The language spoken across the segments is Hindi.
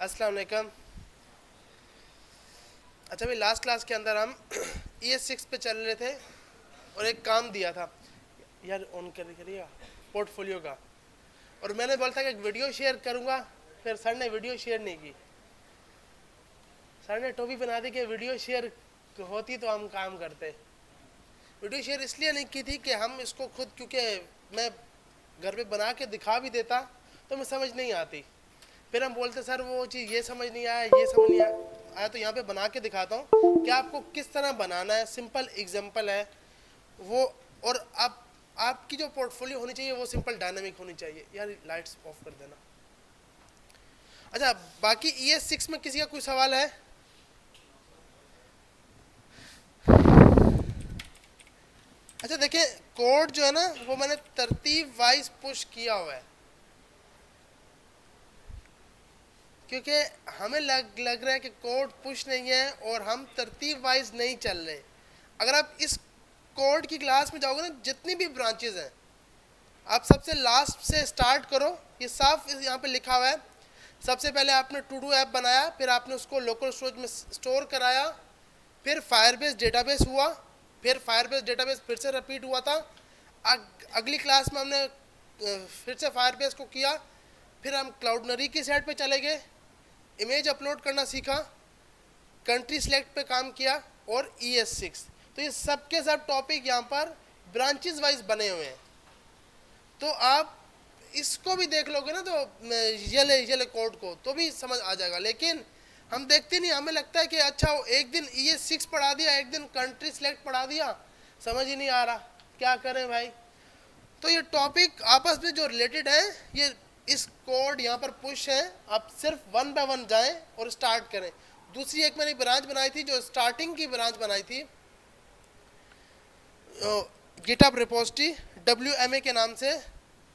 अस्सलाम वालेकुम। अच्छा भाई, लास्ट क्लास के अंदर हम ES6 पे चल रहे थे और एक काम दिया था यार, ऑन करिएगा, पोर्टफोलियो का। और मैंने बोला था कि एक वीडियो शेयर करूंगा, फिर सर ने वीडियो शेयर नहीं की। सर ने टोपी बना दी कि वीडियो शेयर होती तो हम काम करते। वीडियो शेयर इसलिए नहीं की थी कि हम इसको खुद, क्योंकि मैं घर पे बना के दिखा भी देता तो मैं समझ नहीं आती। फिर हम बोलते सर वो चीज़ ये समझ नहीं आया, ये समझ नहीं आया, तो यहाँ पे बना के दिखाता हूँ कि आपको किस तरह बनाना है। सिंपल एग्जांपल है वो। और आपकी जो पोर्टफोलियो होनी चाहिए वो सिंपल डायनामिक होनी चाहिए। यार लाइट्स ऑफ कर देना। अच्छा, बाकी ES6 में किसी का कोई सवाल है? अच्छा देखिए, कोड जो है ना वो मैंने तरतीब वाइज पुश किया हुआ है, क्योंकि हमें लग रहा है कि कोड पुश नहीं है और हम तरतीब वाइज नहीं चल रहे। अगर आप इस कोड की क्लास में जाओगे ना, जितनी भी ब्रांचेज हैं, आप सबसे लास्ट से स्टार्ट करो। ये साफ यहाँ पे लिखा हुआ है। सबसे पहले आपने टू डू ऐप बनाया, फिर आपने उसको लोकल स्टोरेज में स्टोर कराया, फिर फायरबेस डेटाबेस हुआ, फिर फायरबेस डेटाबेस फिर से रिपीट हुआ था। अगली क्लास में हमने फिर से फायरबेस को किया, फिर हम क्लाउडनरी की साइड पे चले गए, इमेज अपलोड करना सीखा, कंट्री सिलेक्ट पे काम किया और ES6। तो ये सब के सब टॉपिक यहाँ पर ब्रांचेस वाइज बने हुए हैं। तो आप इसको भी देख लोगे ना, तो ये कोड को तो भी समझ आ जाएगा। लेकिन हम देखते नहीं, हमें लगता है कि अच्छा एक दिन ES6 पढ़ा दिया, एक दिन कंट्री सिलेक्ट पढ़ा दिया, समझ ही नहीं आ रहा क्या करें भाई। तो ये टॉपिक आपस में जो रिलेटेड है, ये इस कोड यहाँ पर पुश है। आप सिर्फ वन बाय वन जाएं और स्टार्ट करें। दूसरी एक मैंने ब्रांच बनाई थी, जो स्टार्टिंग की ब्रांच बनाई थी, गिटहब रिपोजिटरी WMA के नाम से,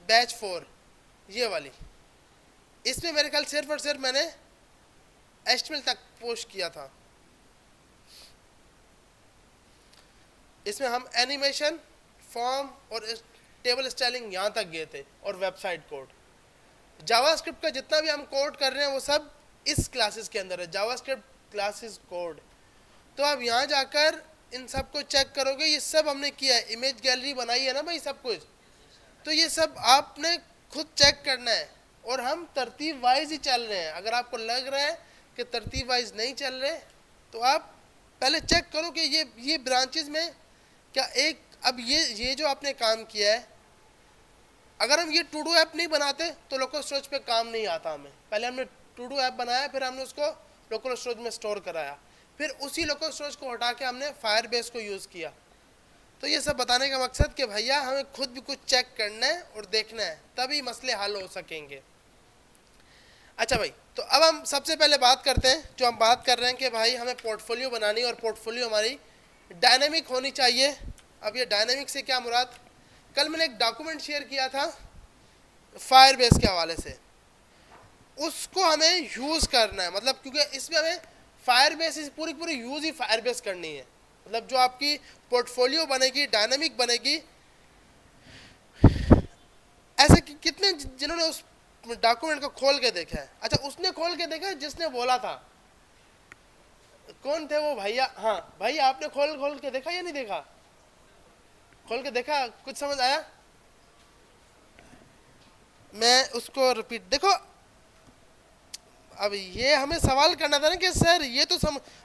बैच 4 ये वाली। इसमें मेरे ख्याल सिर्फ और सिर्फ मैंने HTML तक पोस्ट किया था। इसमें हम एनिमेशन, फॉर्म और टेबल स्टाइलिंग यहाँ तक गए थे, और वेबसाइट कोड। जावास्क्रिप्ट का जितना भी हम कोड कर रहे हैं वो सब इस क्लासेस के अंदर है, जावास्क्रिप्ट क्लासेस कोड। तो आप यहाँ जाकर इन सब को चेक करोगे, ये सब हमने किया है। इमेज गैलरी बनाई है ना भाई, सब कुछ। तो ये सब आपने खुद चेक करना है, और हम तरतीब वाइज ही चल रहे हैं। अगर आपको लग रहा है कि तरतीब वाइज नहीं चल रहे, तो आप पहले चेक करो कि ये ब्रांचेस में क्या एक, अब ये जो आपने काम किया है, अगर हम ये टू डू ऐप नहीं बनाते तो लोकल स्टोरेज पे काम नहीं आता हमें। पहले हमने टू डू ऐप बनाया, फिर हमने उसको लोकल स्टोरेज में स्टोर कराया, फिर उसी लोकल स्टोरेज को हटा के हमने फायरबेस को यूज़ किया। तो ये सब बताने का मकसद कि भैया हमें खुद भी कुछ चेक करना है और देखना है, तभी मसले हल हो सकेंगे। अच्छा भाई, तो अब हम सबसे पहले बात करते हैं, जो हम बात कर रहे हैं कि भाई हमें पोर्टफोलियो बनानी है और पोर्टफोलियो हमारी डायनेमिक होनी चाहिए। अब ये डायनेमिक से क्या मुराद, कल मैंने एक डॉक्यूमेंट शेयर किया था फायरबेस के हवाले से, उसको हमें यूज़ करना है। मतलब क्योंकि इसमें हमें फायरबेस पूरी पूरी यूज़ ही फायरबेस करनी है। मतलब जो आपकी पोर्टफोलियो बनेगी, डायनामिक बनेगी। ऐसे कितने जिन्होंने उस डॉक्यूमेंट को खोल के देखा है? अच्छा, उसने खोल के देखा जिसने बोला था। कौन थे वो भैया? हाँ भैया, आपने खोल के देखा या नहीं देखा? खोल के देखा, कुछ समझ आया? मैं उसको रिपीट, देखो अब ये हमें सवाल करना था ना कि सर ये तो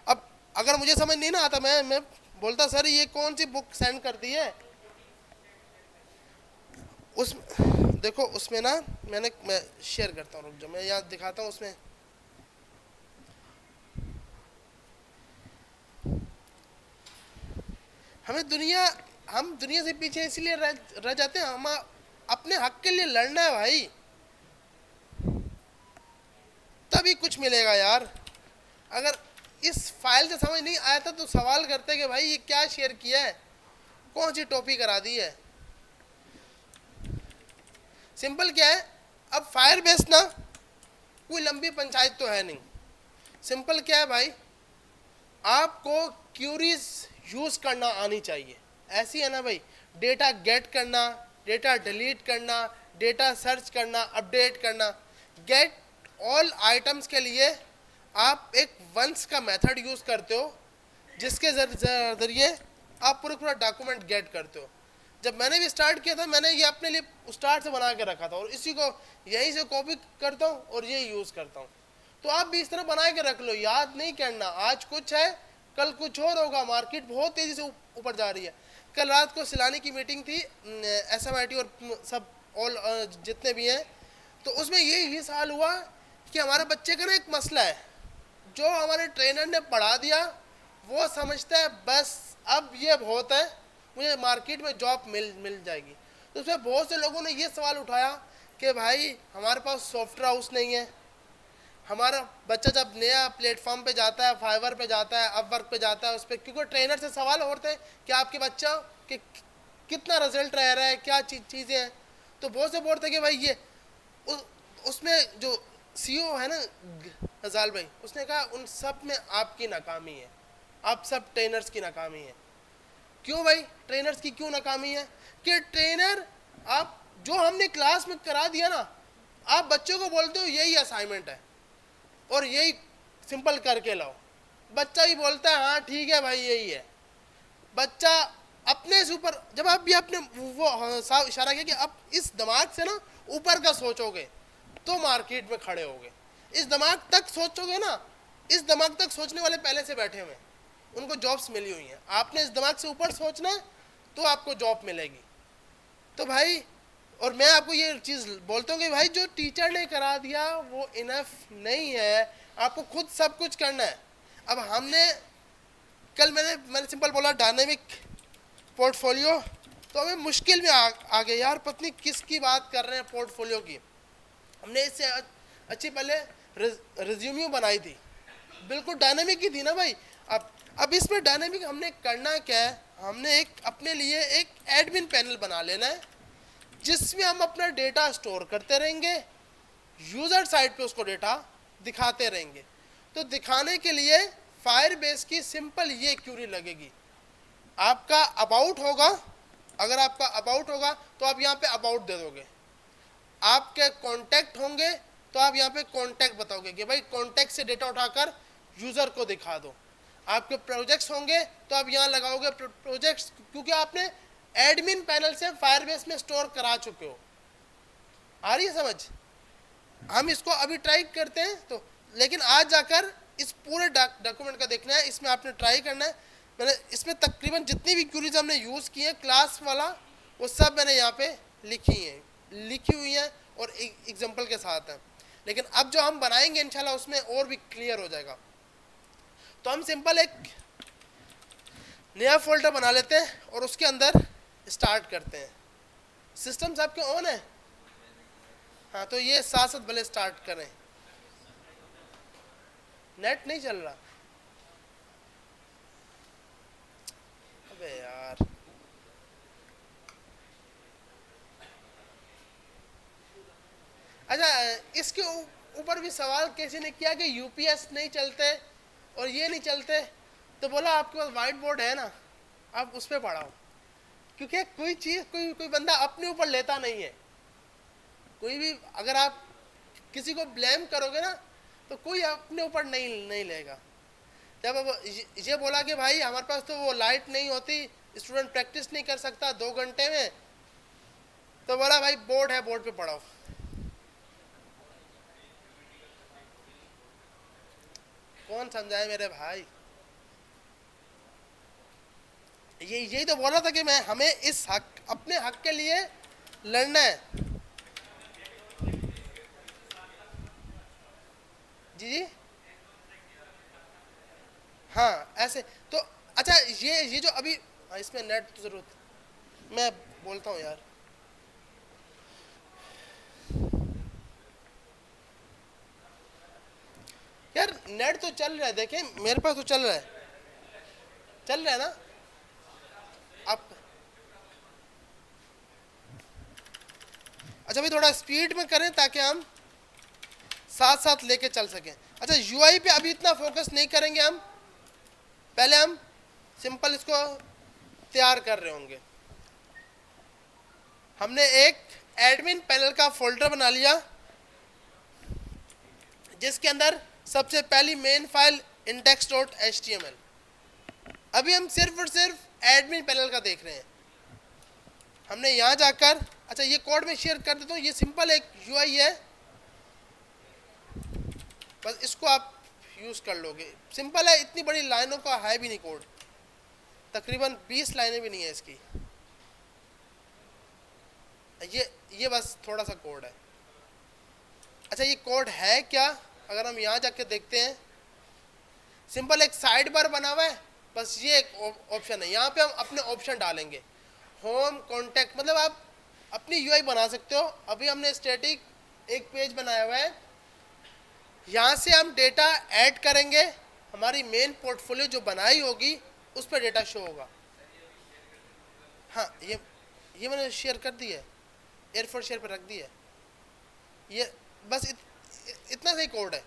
अब अगर मुझे समझ नहीं ना आता, मैं बोलता सर ये कौन सी बुक सेंड कर दी है। उस देखो उसमें ना मैं शेयर करता हूँ, रुक जाओ, मैं यहाँ दिखाता हूँ। उसमें हम दुनिया से पीछे इसलिए रह जाते हैं, हम अपने हक के लिए लड़ना है भाई, तभी कुछ मिलेगा यार। अगर इस फाइल से समझ नहीं आया था तो सवाल करते कि भाई ये क्या शेयर किया है, कौन सी टॉपिक करा दी है। सिंपल क्या है, अब फायरबेस ना कोई लंबी पंचायत तो है नहीं। सिंपल क्या है भाई, आपको क्यूरीज यूज करना आनी चाहिए। ऐसी है ना भाई, डेटा गेट करना, डेटा डिलीट करना, डेटा सर्च करना, अपडेट करना। गेट ऑल आइटम्स के लिए आप एक वंस का मेथड यूज करते हो, जिसके जरिए आप पूरा पूरा डॉक्यूमेंट गेट करते हो। जब मैंने भी स्टार्ट किया था, मैंने ये अपने लिए स्टार्ट से बना के रखा था और इसी को यहीं से कॉपी करता हूँ और ये यूज करता हूँ। तो आप भी इस तरह बना के रख लो, याद नहीं करना, आज कुछ है कल कुछ और होगा। मार्केट बहुत तेजी से ऊपर जा रही है। कल रात को सिलानी की मीटिंग थी, SMIT और सब ऑल जितने भी हैं, तो उसमें ये सवाल हुआ कि हमारे बच्चे का ना एक मसला है, जो हमारे ट्रेनर ने पढ़ा दिया वो समझता है बस अब ये बहुत है, मुझे मार्केट में जॉब मिल जाएगी। तो उसमें बहुत से लोगों ने ये सवाल उठाया कि भाई हमारे पास सॉफ्टवेयर हाउस नहीं है, हमारा बच्चा जब नया प्लेटफॉर्म पे जाता है, फाइवर पे जाता है, अपवर्क पे जाता है, उस पर क्योंकि ट्रेनर से सवाल होते हैं कि आपके बच्चा कि कितना रिजल्ट रह रहा है, क्या चीज़ें हैं। तो बहुत से बोलते हैं कि भाई ये उसमें जो CEO है ना गजाल भाई, उसने कहा उन सब में आपकी नाकामी है, आप सब ट्रेनर्स की नाकामी है। क्यों भाई ट्रेनर्स की क्यों नाकामी है? कि ट्रेनर आप जो हमने क्लास में करा दिया ना, आप बच्चों को बोलते हो यही असाइनमेंट है और यही सिंपल करके लाओ, बच्चा भी बोलता है हाँ ठीक है भाई यही है। बच्चा अपने से ऊपर, जब आप भी अपने वो साफ इशारा किया कि अब इस दिमाग से ना ऊपर का सोचोगे तो मार्केट में खड़े होगे। इस दिमाग तक सोचोगे ना, इस दिमाग तक सोचने वाले पहले से बैठे हुए, उनको जॉब्स मिली हुई हैं। आपने इस दिमाग से ऊपर सोचना है तो आपको जॉब मिलेगी। तो भाई, और मैं आपको ये चीज़ बोलता हूँ कि भाई जो टीचर ने करा दिया वो इनफ नहीं है, आपको खुद सब कुछ करना है। अब हमने कल मैंने सिंपल बोला डायनेमिक पोर्टफोलियो, तो हमें मुश्किल में आ गए यार, पत्नी किसकी बात कर रहे हैं पोर्टफोलियो की। हमने इससे अच्छी पहले रिज्यूम्यू बनाई थी, बिल्कुल डायनेमिक ही थी ना भाई। अब इसमें डायनेमिक हमने करना क्या है, हमने एक अपने लिए एक एडमिन पैनल बना लेना है जिसमें हम अपना डेटा स्टोर करते रहेंगे, यूजर साइड पे उसको डेटा दिखाते रहेंगे। तो दिखाने के लिए फायरबेस की सिंपल ये क्यूरी लगेगी, आपका अबाउट होगा, अगर आपका अबाउट होगा तो आप यहाँ पे अबाउट दे दोगे, आपके कॉन्टैक्ट होंगे तो आप यहाँ पे कॉन्टैक्ट बताओगे कि भाई कॉन्टैक्ट से डेटा उठाकर यूजर को दिखा दो। आपके प्रोजेक्ट्स होंगे तो आप यहाँ लगाओगे प्रोजेक्ट्स, क्योंकि आपने एडमिन पैनल से फायरबेस में स्टोर करा चुके हो। आ रही है समझ? हम इसको अभी ट्राई करते हैं तो, लेकिन आज जाकर इस पूरे डॉक्यूमेंट का देखना है, इसमें आपने ट्राई करना है। मैंने इसमें तकरीबन जितनी भी क्यूरीज हमने यूज़ की हैं क्लास वाला, वो सब मैंने यहाँ पे लिखी हुई हैं और एग्जाम्पल के साथ हैं। लेकिन अब जो हम बनाएंगे इंशाल्लाह उसमें और भी क्लियर हो जाएगा। तो हम सिंपल एक नया फोल्डर बना लेते हैं और उसके अंदर स्टार्ट करते हैं। सिस्टम्स आपके ऑन है? हाँ, तो ये साथ साथ भले स्टार्ट करें। नेट नहीं चल रहा? अबे यार, अच्छा इसके ऊपर भी सवाल किसी ने किया कि यूपीएस नहीं चलते और ये नहीं चलते, तो बोला आपके पास व्हाइट बोर्ड है ना, आप उस पर पढ़ाओ। क्योंकि कोई चीज़ कोई बंदा अपने ऊपर लेता नहीं है। कोई भी अगर आप किसी को ब्लेम करोगे ना तो कोई अपने ऊपर नहीं लेगा। जब अब ये बोला कि भाई हमारे पास तो वो लाइट नहीं होती, स्टूडेंट प्रैक्टिस नहीं कर सकता 2 घंटे में, तो बोला भाई बोर्ड है, बोर्ड पे पढ़ाओ। कौन समझाए मेरे भाई? यही तो बोला था कि मैं हमें इस हक, अपने हक के लिए लड़ना है। जी हाँ ऐसे तो अच्छा, ये जो अभी इसमें नेट तो जरूरत, मैं बोलता हूँ यार। यार नेट तो चल रहा है, देखें मेरे पास तो चल रहा है ना। आप अच्छा भाई थोड़ा स्पीड में करें ताकि हम साथ साथ लेके चल सकें। अच्छा यूआई पे अभी इतना फोकस नहीं करेंगे हम, पहले हम सिंपल इसको तैयार कर रहे होंगे। हमने एक एडमिन पैनल का फोल्डर बना लिया जिसके अंदर सबसे पहली मेन फाइल index.html। अभी हम सिर्फ और सिर्फ एडमिन पैनल का देख रहे हैं। हमने यहाँ जाकर, अच्छा ये कोड में शेयर कर देता हूँ, ये सिंपल एक यूआई है, बस इसको आप यूज कर लोगे। सिंपल है, इतनी बड़ी लाइनों का है भी नहीं कोड, तकरीबन 20 लाइनें भी नहीं है इसकी। ये बस थोड़ा सा कोड है। अच्छा ये कोड है क्या, अगर हम यहाँ जाके देखते हैं, सिंपल एक साइड बार बना हुआ है, बस ये एक ऑप्शन है। यहाँ पे हम अपने ऑप्शन डालेंगे, होम, कॉन्टैक्ट, मतलब आप अपनी यूआई बना सकते हो। अभी हमने स्टैटिक एक पेज बनाया हुआ है, यहाँ से हम डेटा ऐड करेंगे, हमारी मेन पोर्टफोलियो जो बनाई होगी उस पर डेटा शो होगा। हाँ ये मैंने शेयर कर दी है, एयरफोर्स शेयर पर रख दी है। ये बस इतना सही कोड है,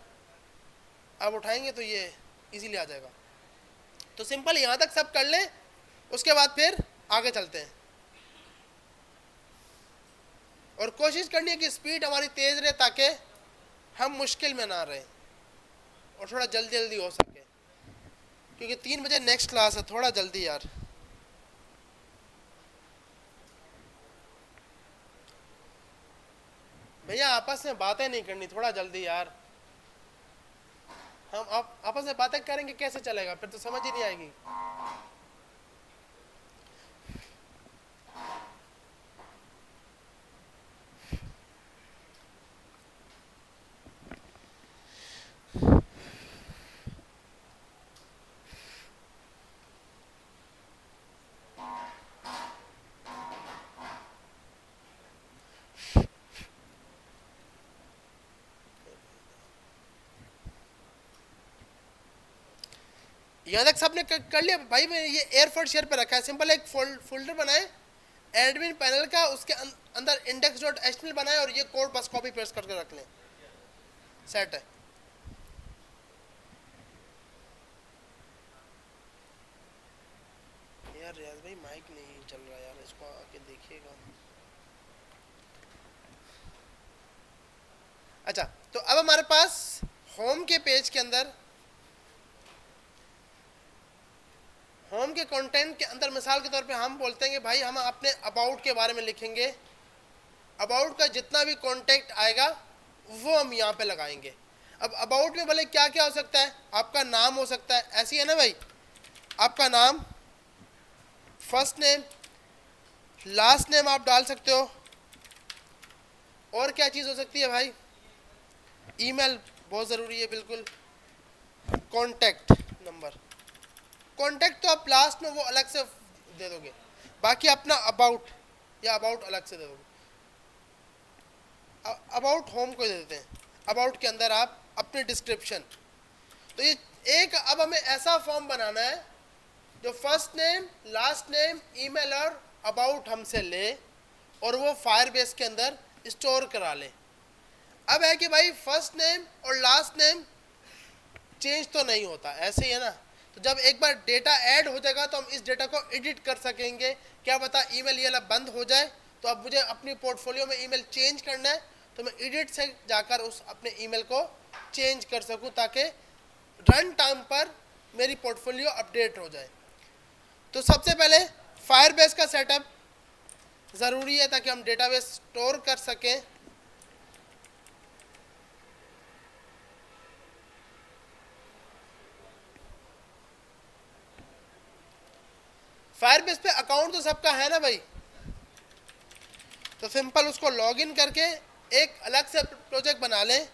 आप उठाएंगे तो ये इजीली आ जाएगा। तो सिंपल यहाँ तक सब कर लें, उसके बाद फिर आगे चलते हैं। और कोशिश करनी है कि स्पीड हमारी तेज रहे ताकि हम मुश्किल में ना रहें और थोड़ा जल्दी जल्दी हो सके, क्योंकि 3 बजे नेक्स्ट क्लास है, थोड़ा जल्दी यार। भैया आपस में बातें नहीं करनी, थोड़ा जल्दी यार। हम आप आपस में बातें करेंगे कैसे चलेगा, फिर तो समझ ही नहीं आएगी। यहाँ तक सबने कर लिया भाई। मैं ये एयरफोर्स शेयर पे रखा है, सिंपल एक फोल्डर बनाए एडमिन पैनल का, उसके अंदर index.html बनाए और ये कोड बस कॉपी पेस्ट करके रख लें, सेट है। यार रियाज भाई माइक नहीं चल रहा यार, इसको आके देखिएगा। अच्छा तो अब हमारे पास होम के पेज के अंदर, होम के कंटेंट के अंदर मिसाल के तौर पे हम बोलते हैं कि भाई हम अपने अबाउट के बारे में लिखेंगे, अबाउट का जितना भी कॉन्टेक्ट आएगा वो हम यहाँ पे लगाएंगे। अब अबाउट में भले क्या क्या हो सकता है, आपका नाम हो सकता है, ऐसी है ना भाई, आपका नाम, फर्स्ट नेम, लास्ट नेम आप डाल सकते हो। और क्या चीज़ हो सकती है भाई, ईमेल बहुत ज़रूरी है बिल्कुल, कॉन्टैक्ट नंबर। कॉन्टैक्ट तो आप लास्ट में वो अलग से दे दोगे, बाकी अपना अबाउट या अबाउट अलग से दे दोगे। अबाउट होम को दे देते हैं, अबाउट के अंदर आप अपनी डिस्क्रिप्शन। तो ये एक, अब हमें ऐसा फॉर्म बनाना है जो first name, last name, email और अबाउट हमसे ले और वो फायरबेस के अंदर स्टोर करा ले। अब है कि भाई फर्स्ट नेम और लास्ट नेम चेंज तो नहीं होता, ऐसे ही है ना। तो जब एक बार डेटा ऐड हो जाएगा तो हम इस डेटा को एडिट कर सकेंगे। क्या पता ईमेल ये बंद हो जाए, तो अब मुझे अपनी पोर्टफोलियो में ईमेल चेंज करना है तो मैं एडिट से जाकर उस अपने ईमेल को चेंज कर सकूं ताकि रन टाइम पर मेरी पोर्टफोलियो अपडेट हो जाए। तो सबसे पहले फायरबेस का सेटअप ज़रूरी है ताकि हम डेटाबेस स्टोर कर सकें। फायरबेस पे अकाउंट तो सबका है ना भाई, तो सिंपल उसको लॉगिन करके एक अलग से प्रोजेक्ट बना लें।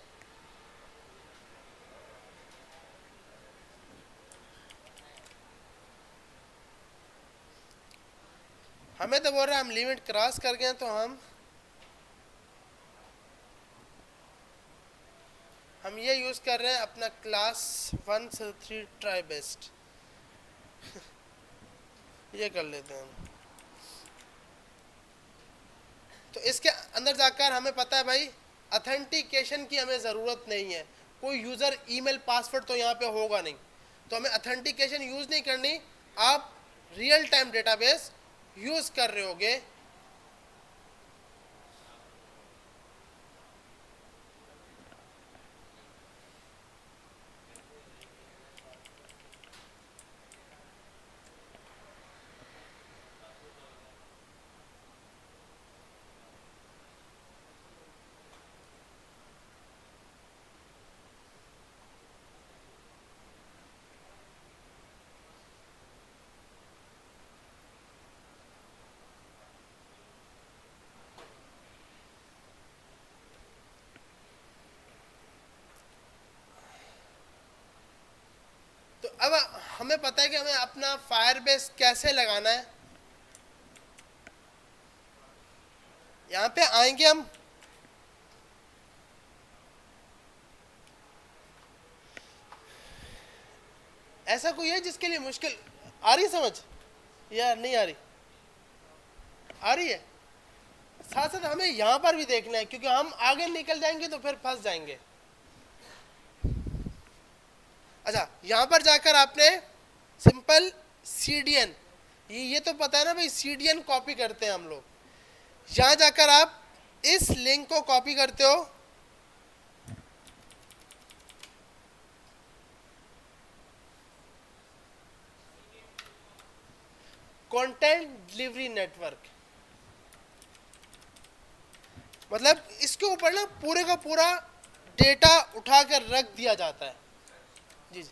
हमें तो बोल रहा है हम लिमिट क्रॉस कर गए, तो हम ये यूज कर रहे हैं अपना क्लास 1 से 3 ट्राई बेस्ट ये कर लेते हैं हम। तो इसके अंदर जाकर हमें पता है भाई अथेंटिकेशन की हमें ज़रूरत नहीं है, कोई यूज़र ईमेल पासवर्ड तो यहाँ पे होगा नहीं, तो हमें अथेंटिकेशन यूज़ नहीं करनी। आप रियल टाइम डेटाबेस यूज़ कर रहे होगे। अब हमें पता है कि हमें अपना फायरबेस कैसे लगाना है। यहाँ पे आएंगे हम, ऐसा कोई है जिसके लिए मुश्किल आ रही समझ या नहीं आ रही? आ रही है। साथ साथ हमें यहाँ पर भी देखना है, क्योंकि हम आगे निकल जाएंगे तो फिर फंस जाएंगे। अच्छा, यहाँ पर जाकर आपने सिंपल CDN, ये तो पता है ना भाई, CDN कॉपी करते हैं हम लोग। यहाँ जाकर आप इस लिंक को कॉपी करते हो, कंटेंट डिलीवरी नेटवर्क, मतलब इसके ऊपर ना पूरे का पूरा डेटा उठाकर रख दिया जाता है। जी जी,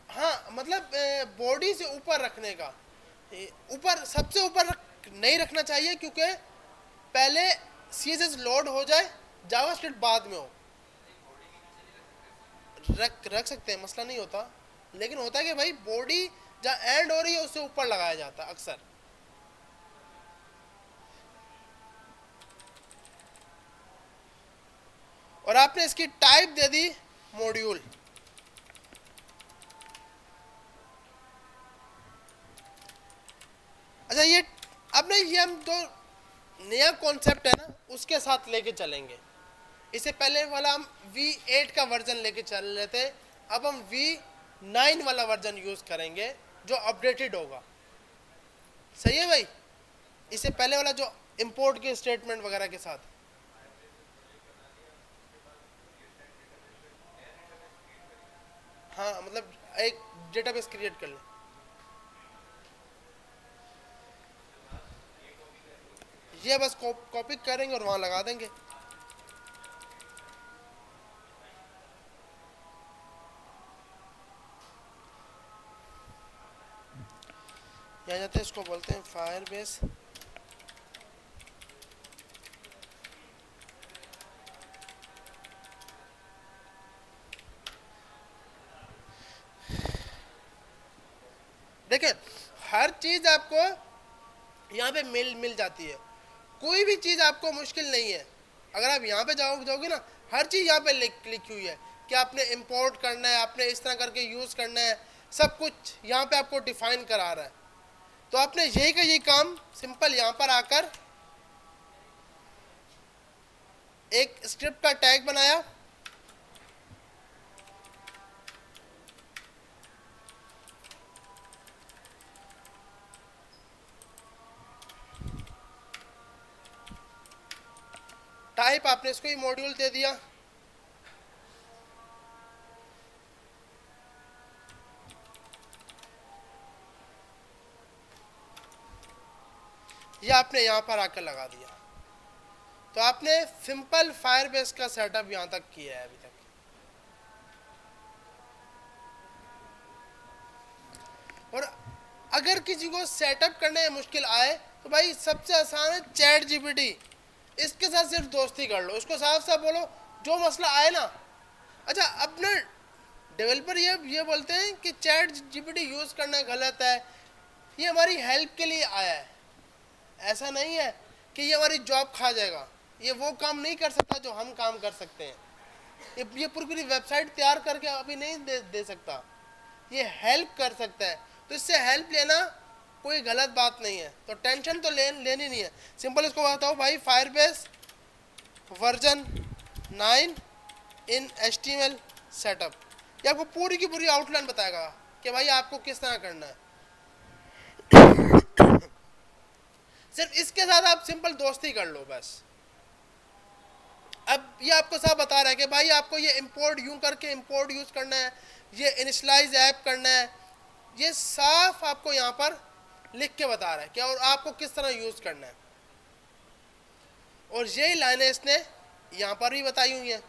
हाँ, मतलब बॉडी से ऊपर रखने का, ऊपर सबसे ऊपर नहीं रखना चाहिए, क्योंकि पहले CSS लोड हो जाए, जावास्क्रिप्ट बाद में हो। रख रख सकते हैं, मसला नहीं होता, लेकिन होता है कि भाई बॉडी जहाँ एंड हो रही है उससे ऊपर लगाया जाता है अक्सर। और आपने इसकी टाइप दे दी मॉड्यूल। अच्छा, ये अब ना, ये हम जो नया कॉन्सेप्ट है ना उसके साथ लेके चलेंगे। इससे पहले वाला हम V8 का वर्जन लेके चल रहे थे, अब हम V9 वाला वर्जन यूज करेंगे जो अपडेटेड होगा। सही है भाई? इससे पहले वाला जो इंपोर्ट के स्टेटमेंट वगैरह के साथ, हाँ, मतलब एक डेटाबेस क्रिएट कर ले। ये बस कॉपी करेंगे और वहां लगा देंगे। यहाँ जाते हैं, इसको बोलते हैं फायरबेस। देखिए, हर चीज आपको यहाँ पे मिल मिल जाती है, कोई भी चीज आपको मुश्किल नहीं है। अगर आप यहाँ पे जाओगे ना, हर चीज यहाँ पे लिखी हुई है कि आपने इंपोर्ट करना है, आपने इस तरह करके यूज करना है, सब कुछ यहाँ पे आपको डिफाइन करा रहा है। तो आपने यही का यही काम सिंपल यहाँ पर आकर एक स्क्रिप्ट का टैग बनाया, टाइप आपने इसको ही मॉड्यूल दे दिया, ये आपने यहाँ पर आकर लगा दिया। तो आपने सिंपल फायरबेस का सेटअप यहाँ तक किया है अभी तक। और अगर किसी को सेटअप करने में मुश्किल आए तो भाई सबसे आसान है चैट GPT, इसके साथ सिर्फ दोस्ती कर लो, उसको साफ साफ बोलो जो मसला आए ना। अच्छा, अपने डेवलपर ये बोलते हैं कि चैट GPT यूज़ करना गलत है, ये हमारी हेल्प के लिए आया है, ऐसा नहीं है कि ये हमारी जॉब खा जाएगा। ये वो काम नहीं कर सकता जो हम काम कर सकते हैं। ये पूरी पूरी वेबसाइट तैयार करके अभी नहीं दे सकता, ये हेल्प कर सकता है। तो इससे हेल्प लेना कोई गलत बात नहीं है, तो टेंशन तो लेनी नहीं है। सिंपल इसको बताओ भाई, फायरबेस वर्जन 9 इन HTML सेटअप, ये आपको पूरी की पूरी आउटलाइन बताएगा कि भाई आपको किस तरह करना है। सिर्फ इसके साथ आप सिंपल दोस्ती कर लो बस। अब ये आपको सब बता रहा है कि भाई आपको ये इंपोर्ट यूं करके इंपोर्ट यूज करना है, ये इनिशलाइज ऐप करना है, ये साफ आपको यहाँ पर लिख के बता रहा है कि और आपको किस तरह यूज करना है। और यही लाइनें इसने यहाँ पर भी बताई हुई हैं।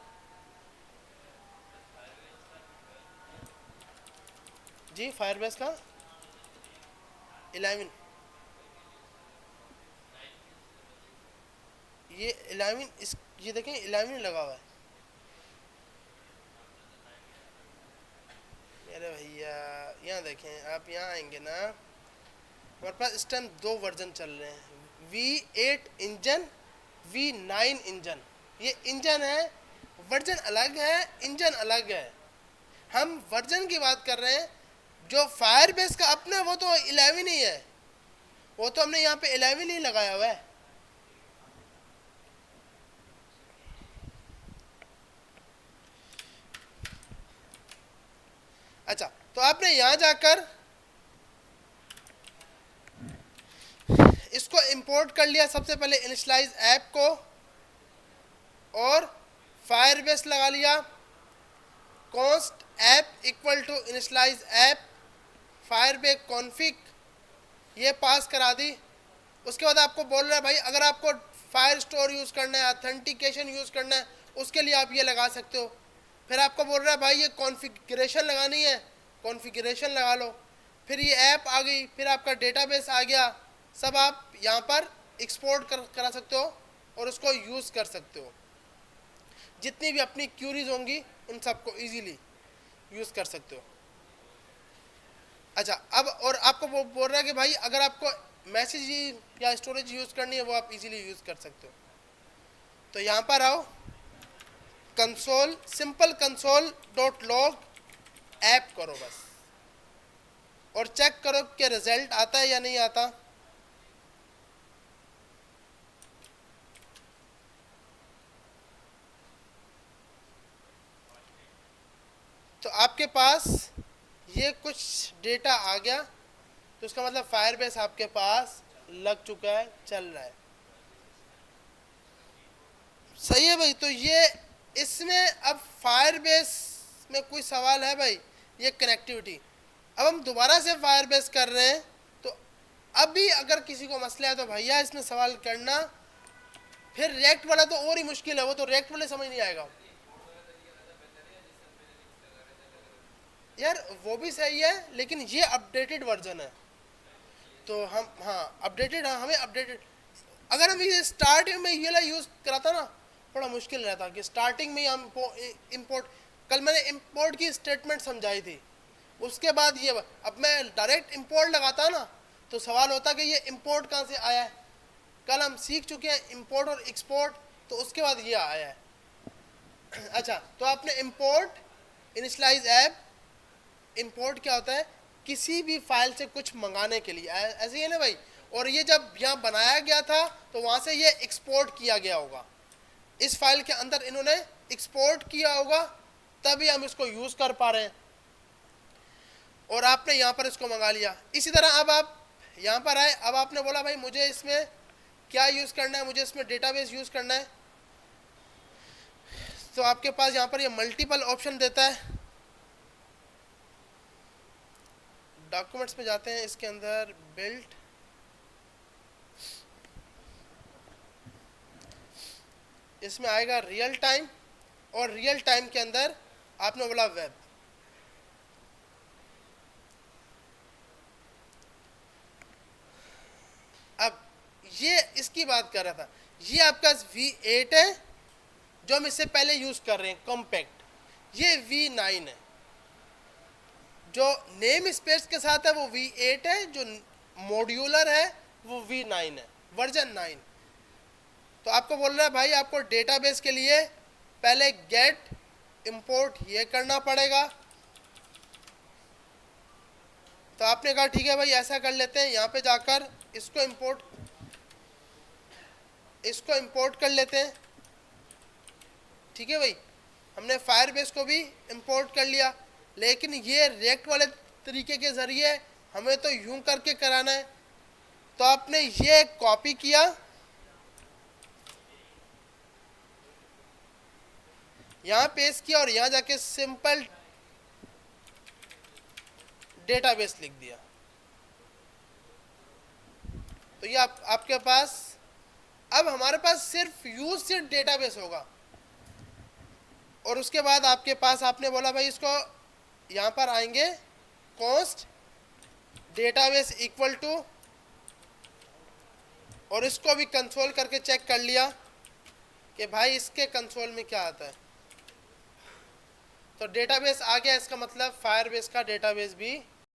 जी, फायरबेस का 11, ये 11 इस, ये देखें 11 लगा हुआ है। देखें, आप यहाँ आएंगे ना, हमारे पास इस टाइम 2 वर्जन चल रहे हैं, V8 इंजन, V9 इंजन। ये इंजन है, वर्जन अलग है, इंजन अलग है। हम वर्जन की बात कर रहे हैं। जो फायरबेस का अपना वो तो 11 ही है, वो तो हमने यहाँ पे 11 ही लगाया हुआ है। अच्छा, तो आपने यहाँ जाकर इसको इंपोर्ट कर लिया, सबसे पहले इनिशियलाइज ऐप को, और फायरबेस लगा लिया, const app equal to initialise app firebase config, ये पास करा दी। उसके बाद आपको बोल रहा है भाई अगर आपको फायर स्टोर यूज़ करना है, ऑथेंटिकेशन यूज़ करना है, उसके लिए आप ये लगा सकते हो। फिर आपको बोल रहा है भाई ये कॉन्फ़िगरेशन लगानी है, कॉन्फ़िगरेशन लगा लो। फिर ये ऐप आ गई, फिर आपका डेटाबेस आ गया, सब आप यहाँ पर एक्सपोर्ट करा सकते हो और उसको यूज़ कर सकते हो। जितनी भी अपनी क्यूरीज होंगी उन सबको इजीली यूज़ कर सकते हो। अच्छा, अब और आपको बोल रहा है कि भाई अगर आपको मैसेज या स्टोरेज यूज़ करनी है वो आप इजीली यूज़ कर सकते हो। तो यहाँ पर आओ, console, simple console dot log app करो बस, और चेक करो कि रिजल्ट आता है या नहीं आता। तो आपके पास ये कुछ डेटा आ गया, तो उसका मतलब फायरबेस आपके पास लग चुका है, चल रहा है। सही है भाई। तो ये इसमें अब फायरबेस में कोई सवाल है भाई, ये कनेक्टिविटी। अब हम दोबारा से फायरबेस कर रहे हैं, तो अभी अगर किसी को मसला है तो भैया इसमें सवाल करना। फिर रिएक्ट वाला तो और ही मुश्किल है, वो तो रिएक्ट वाले समझ नहीं आएगा यार, वो भी सही है, लेकिन ये अपडेटेड वर्जन है। तो हम, हाँ अपडेटेड, हाँ हमें अपडेटेड, अगर हम ये स्टार्ट में ये वाला यूज़ कराता ना, बड़ा मुश्किल रहता कि स्टार्टिंग में हम इम्पोर्ट, कल मैंने इम्पोर्ट की स्टेटमेंट समझाई थी, उसके बाद ये, अब मैं डायरेक्ट इम्पोर्ट लगाता ना तो सवाल होता कि ये इम्पोर्ट कहाँ से आया है। कल हम सीख चुके हैं इम्पोर्ट और एक्सपोर्ट, तो उसके बाद ये आया है। अच्छा, तो आपने इम्पोर्ट इनिशियलाइज ऐप, इम्पोर्ट क्या होता है, किसी भी फाइल से कुछ मंगाने के लिए, ऐसे ही है ना भाई। और ये जब यहाँ बनाया गया था तो वहाँ से ये एक्सपोर्ट किया गया होगा, इस फाइल के अंदर इन्होंने एक्सपोर्ट किया होगा, तभी हम इसको यूज़ कर पा रहे हैं। और आपने यहाँ पर इसको मंगा लिया। इसी तरह अब आप यहाँ पर आए, अब आपने बोला भाई मुझे इसमें क्या यूज़ करना है, मुझे इसमें डेटाबेस यूज़ करना है, तो आपके पास यहाँ पर ये मल्टीपल ऑप्शन देता है। डॉक्यूमेंट्स में जाते हैं, इसके अंदर बिल्ट, इसमें आएगा रियल टाइम, और रियल टाइम के अंदर आपने बोला वेब। अब ये इसकी बात कर रहा था, ये आपका V8 है जो हम इससे पहले यूज़ कर रहे हैं कॉम्पैक्ट, ये V9 है। जो नेम स्पेस के साथ है वो V8 है, जो मॉड्यूलर है वो V9 है, वर्जन 9। तो आपको बोल रहा है भाई आपको डेटाबेस के लिए पहले गेट इंपोर्ट ये करना पड़ेगा। तो आपने कहा ठीक है भाई ऐसा कर लेते हैं, यहाँ पे जाकर इसको इंपोर्ट कर लेते हैं। ठीक है भाई, हमने फायरबेस को भी इंपोर्ट कर लिया, लेकिन ये रिएक्ट वाले तरीके के ज़रिए हमें तो यूं करके कराना है। तो आपने ये कॉपी किया, यहाँ पेस्ट किया, और यहाँ जाके सिंपल डेटाबेस लिख दिया। तो ये आपके पास, अब हमारे पास सिर्फ यूज से डेटाबेस होगा। और उसके बाद आपके पास, आपने बोला भाई इसको यहाँ पर आएंगे, कॉस्ट डेटाबेस इक्वल टू, और इसको भी कंसोल करके चेक कर लिया कि भाई इसके कंसोल में क्या आता है। तो डेटाबेस आ गया, इसका मतलब फायरबेस का डेटाबेस भी